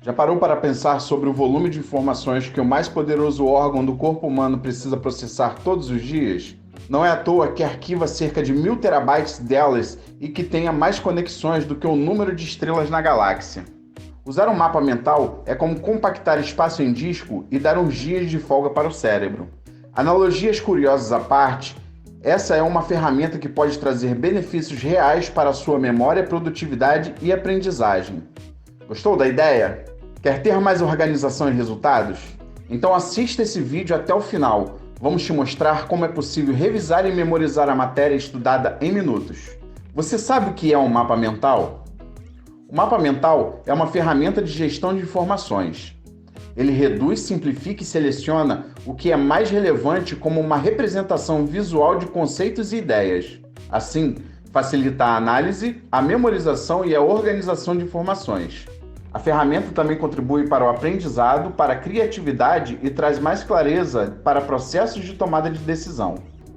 Já parou para pensar sobre o volume de informações que o mais poderoso órgão do corpo humano precisa processar todos os dias? Não é à toa que arquiva cerca de 1000 terabytes delas e que tenha mais conexões do que o número de estrelas na galáxia. Usar um mapa mental é como compactar espaço em disco e dar uns dias de folga para o cérebro. Analogias curiosas à parte, essa é uma ferramenta que pode trazer benefícios reais para a sua memória, produtividade e aprendizagem. Gostou da ideia? Quer ter mais organização e resultados? Então assista esse vídeo até o final. Vamos te mostrar como é possível revisar e memorizar a matéria estudada em minutos. Você sabe o que é um mapa mental? O mapa mental é uma ferramenta de gestão de informações. Ele reduz, simplifica e seleciona o que é mais relevante como uma representação visual de conceitos e ideias. Assim, facilita a análise, a memorização e a organização de informações. A ferramenta também contribui para o aprendizado, para a criatividade e traz mais clareza para processos de tomada de decisão.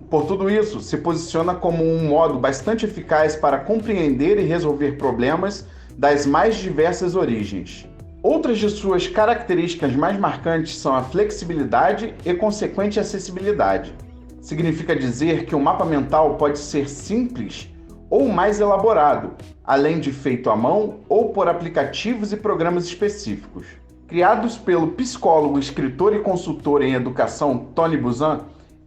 Por tudo isso, se posiciona como um modo bastante eficaz para compreender e resolver problemas das mais diversas origens. Outras de suas características mais marcantes são a flexibilidade e consequente acessibilidade. Significa dizer que o mapa mental pode ser simples ou mais elaborado, além de feito à mão ou por aplicativos e programas específicos. Criados pelo psicólogo, escritor e consultor em educação Tony Buzan,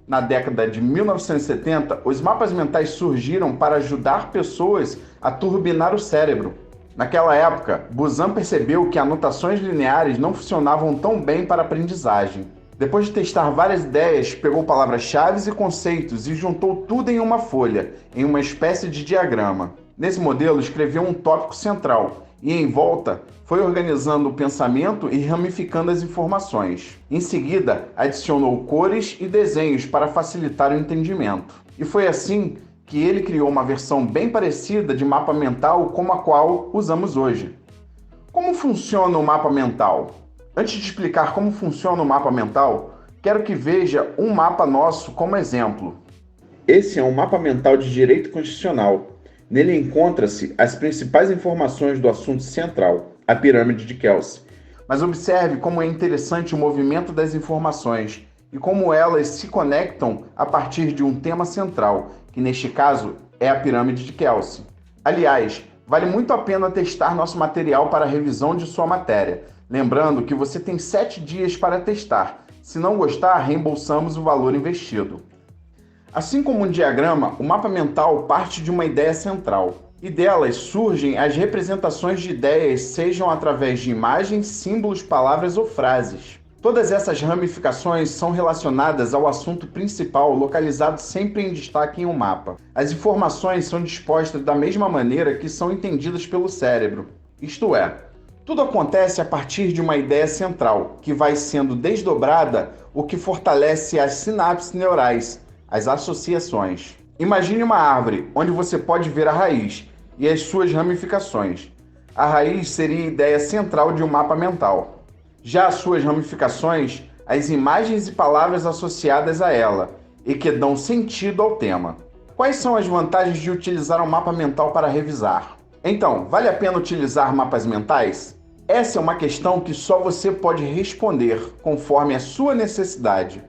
na década de 1970, os mapas mentais surgiram para ajudar pessoas a turbinar o cérebro. Naquela época, Buzan percebeu que anotações lineares não funcionavam tão bem para a aprendizagem. Depois de testar várias ideias, pegou palavras-chave e conceitos e juntou tudo em uma folha, em uma espécie de diagrama. Nesse modelo, escreveu um tópico central e, em volta, foi organizando o pensamento e ramificando as informações. Em seguida, adicionou cores e desenhos para facilitar o entendimento. E foi assim que ele criou uma versão bem parecida de mapa mental como a qual usamos hoje. Como funciona o mapa mental? Antes de explicar como funciona o mapa mental, quero que veja um mapa nosso como exemplo. Esse é um mapa mental de direito constitucional. Nele encontra-se as principais informações do assunto central, a pirâmide de Kelsen. Mas observe como é interessante o movimento das informações e como elas se conectam a partir de um tema central, que neste caso é a pirâmide de Kelsen. Aliás, vale muito a pena testar nosso material para a revisão de sua matéria. Lembrando que você tem 7 dias para testar. Se não gostar, reembolsamos o valor investido. Assim como um diagrama, o mapa mental parte de uma ideia central. E delas surgem as representações de ideias, sejam através de imagens, símbolos, palavras ou frases. Todas essas ramificações são relacionadas ao assunto principal, localizado sempre em destaque em um mapa. As informações são dispostas da mesma maneira que são entendidas pelo cérebro. Isto é, tudo acontece a partir de uma ideia central, que vai sendo desdobrada, o que fortalece as sinapses neurais, as associações. Imagine uma árvore, onde você pode ver a raiz e as suas ramificações. A raiz seria a ideia central de um mapa mental. Já as suas ramificações, as imagens e palavras associadas a ela, e que dão sentido ao tema. Quais são as vantagens de utilizar um mapa mental para revisar? Então, vale a pena utilizar mapas mentais? Essa é uma questão que só você pode responder conforme a sua necessidade.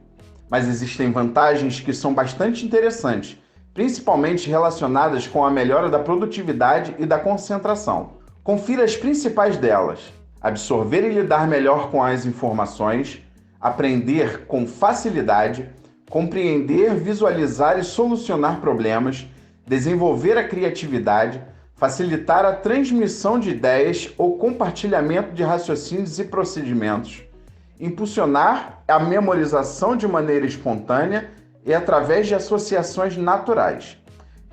Mas existem vantagens que são bastante interessantes, principalmente relacionadas com a melhora da produtividade e da concentração. Confira as principais delas: absorver e lidar melhor com as informações, aprender com facilidade, compreender, visualizar e solucionar problemas, desenvolver a criatividade, facilitar a transmissão de ideias ou compartilhamento de raciocínios e procedimentos, impulsionar a memorização de maneira espontânea e através de associações naturais.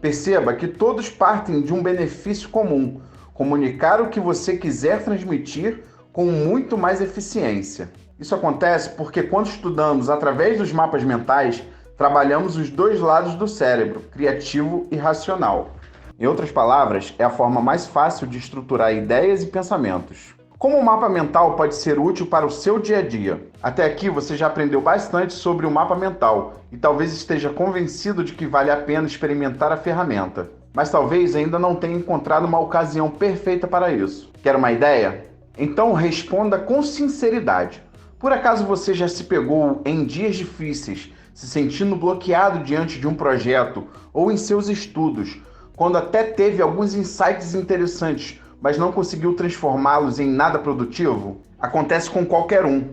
Perceba que todos partem de um benefício comum: comunicar o que você quiser transmitir com muito mais eficiência. Isso acontece porque quando estudamos através dos mapas mentais, trabalhamos os dois lados do cérebro, criativo e racional. Em outras palavras, é a forma mais fácil de estruturar ideias e pensamentos. Como o mapa mental pode ser útil para o seu dia a dia? Até aqui você já aprendeu bastante sobre o mapa mental e talvez esteja convencido de que vale a pena experimentar a ferramenta. Mas talvez ainda não tenha encontrado uma ocasião perfeita para isso. Quer uma ideia? Então responda com sinceridade. Por acaso você já se pegou em dias difíceis, se sentindo bloqueado diante de um projeto ou em seus estudos, quando até teve alguns insights interessantes, mas não conseguiu transformá-los em nada produtivo? Acontece com qualquer um,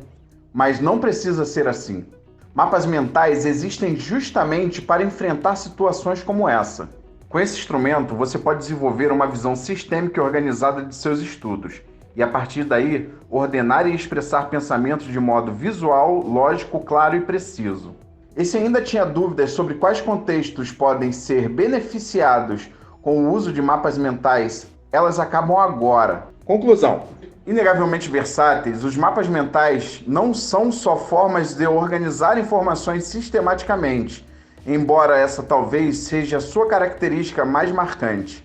mas não precisa ser assim. Mapas mentais existem justamente para enfrentar situações como essa. Com esse instrumento, você pode desenvolver uma visão sistêmica e organizada de seus estudos, e a partir daí, ordenar e expressar pensamentos de modo visual, lógico, claro e preciso. E se ainda tinha dúvidas sobre quais contextos podem ser beneficiados com o uso de mapas mentais, elas acabam agora. Conclusão: inegavelmente versáteis, os mapas mentais não são só formas de organizar informações sistematicamente, embora essa talvez seja a sua característica mais marcante.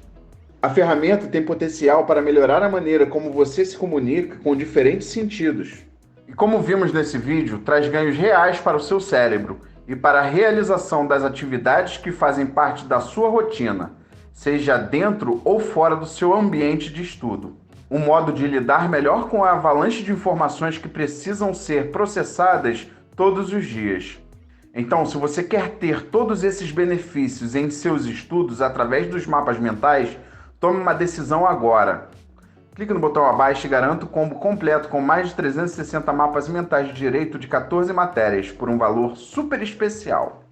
A ferramenta tem potencial para melhorar a maneira como você se comunica com diferentes sentidos. E como vimos nesse vídeo, traz ganhos reais para o seu cérebro e para a realização das atividades que fazem parte da sua rotina, seja dentro ou fora do seu ambiente de estudo. Um modo de lidar melhor com a avalanche de informações que precisam ser processadas todos os dias. Então, se você quer ter todos esses benefícios em seus estudos através dos mapas mentais, tome uma decisão agora. Clique no botão abaixo e garanta o combo completo com mais de 360 mapas mentais de direito de 14 matérias por um valor super especial.